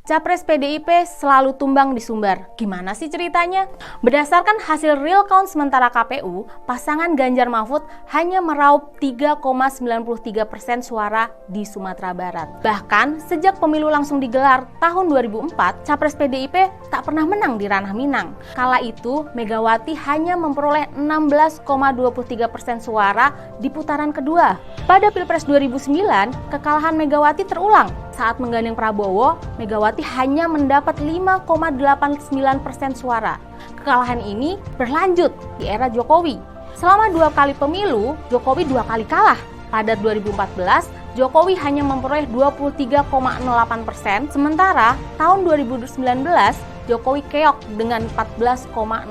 Capres PDIP selalu tumbang di Sumbar. Gimana sih ceritanya? Berdasarkan hasil real count sementara KPU, pasangan Ganjar Mahfud hanya meraup 3,93% suara di Sumatera Barat. Bahkan, sejak pemilu langsung digelar tahun 2004, Capres PDIP tak pernah menang di ranah Minang. Kala itu, Megawati hanya memperoleh 16,23% suara di putaran kedua. Pada Pilpres 2009, kekalahan Megawati terulang. Saat menggandeng Prabowo, Megawati hanya mendapat 5,89% suara. Kekalahan ini berlanjut di era Jokowi. Selama 2 kali pemilu, Jokowi 2 kali kalah. Pada 2014, Jokowi hanya memperoleh 23,08%, sementara tahun 2019, Jokowi keok dengan 14,08%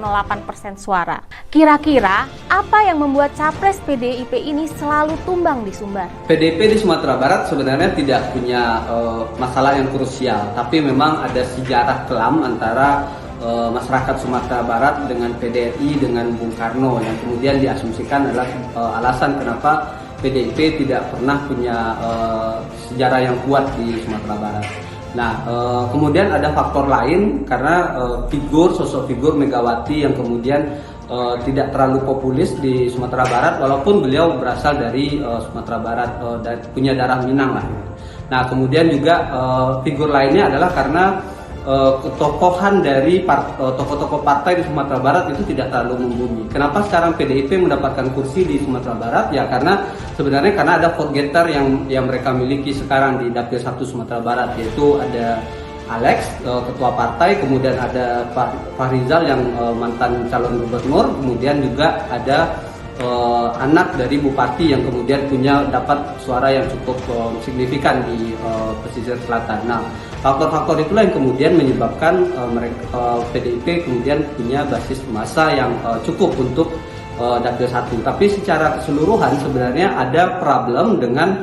suara. Kira-kira apa yang membuat Capres PDIP ini selalu tumbang di Sumbar? PDIP di Sumatera Barat sebenarnya tidak punya masalah yang krusial, tapi memang ada sejarah kelam antara masyarakat Sumatera Barat dengan PDRI dengan Bung Karno yang kemudian diasumsikan adalah alasan kenapa PDIP tidak pernah punya sejarah yang kuat di Sumatera Barat. Nah, kemudian ada faktor lain karena sosok figur Megawati yang kemudian tidak terlalu populis di Sumatera Barat, walaupun beliau berasal dari Sumatera Barat dan punya darah Minang lah. Nah, kemudian juga figur lainnya adalah karena ketokohan dari tokoh-tokoh partai di Sumatera Barat itu tidak terlalu membumi. Kenapa sekarang PDIP mendapatkan kursi di Sumatera Barat? Ya karena sebenarnya karena ada vote getter yang mereka miliki sekarang di Dapil 1 Sumatera Barat, yaitu ada Alex, ketua partai, kemudian ada Pak Fahrizal yang mantan calon gubernur, kemudian juga ada anak dari bupati yang kemudian dapat suara yang cukup signifikan di pesisir selatan. Nah, faktor-faktor itulah yang kemudian menyebabkan PDIP kemudian punya basis massa yang cukup untuk Dapil 1. Tapi secara keseluruhan sebenarnya ada problem dengan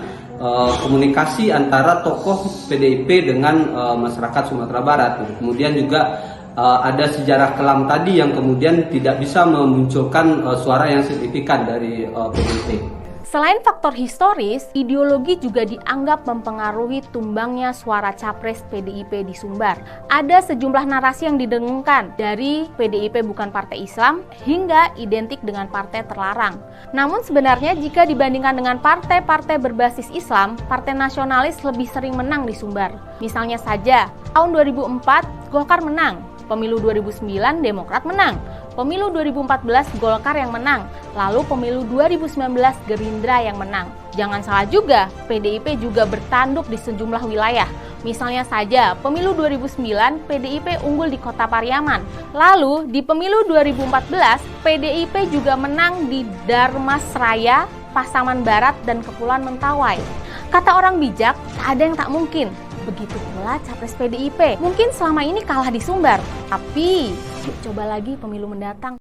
komunikasi antara tokoh PDIP dengan masyarakat Sumatera Barat. Kemudian juga ada sejarah kelam tadi yang kemudian tidak bisa memunculkan suara yang signifikan dari PDIP. Selain faktor historis, ideologi juga dianggap mempengaruhi tumbangnya suara Capres PDIP di Sumbar. Ada sejumlah narasi yang didengungkan, dari PDIP bukan partai Islam hingga identik dengan partai terlarang. Namun sebenarnya jika dibandingkan dengan partai-partai berbasis Islam, partai nasionalis lebih sering menang di Sumbar. Misalnya saja, tahun 2004 Golkar menang, pemilu 2009 Demokrat menang, pemilu 2014 Golkar yang menang, lalu pemilu 2019 Gerindra yang menang. Jangan salah juga, PDIP juga bertanduk di sejumlah wilayah. Misalnya saja, pemilu 2009 PDIP unggul di Kota Pariaman. Lalu di pemilu 2014 PDIP juga menang di Darmasraya, Pasaman Barat, dan Kepulauan Mentawai. Kata orang bijak, tak ada yang tak mungkin. Begitu pula Capres PDIP. Mungkin selama ini kalah di Sumbar, tapi yuk coba lagi pemilu mendatang.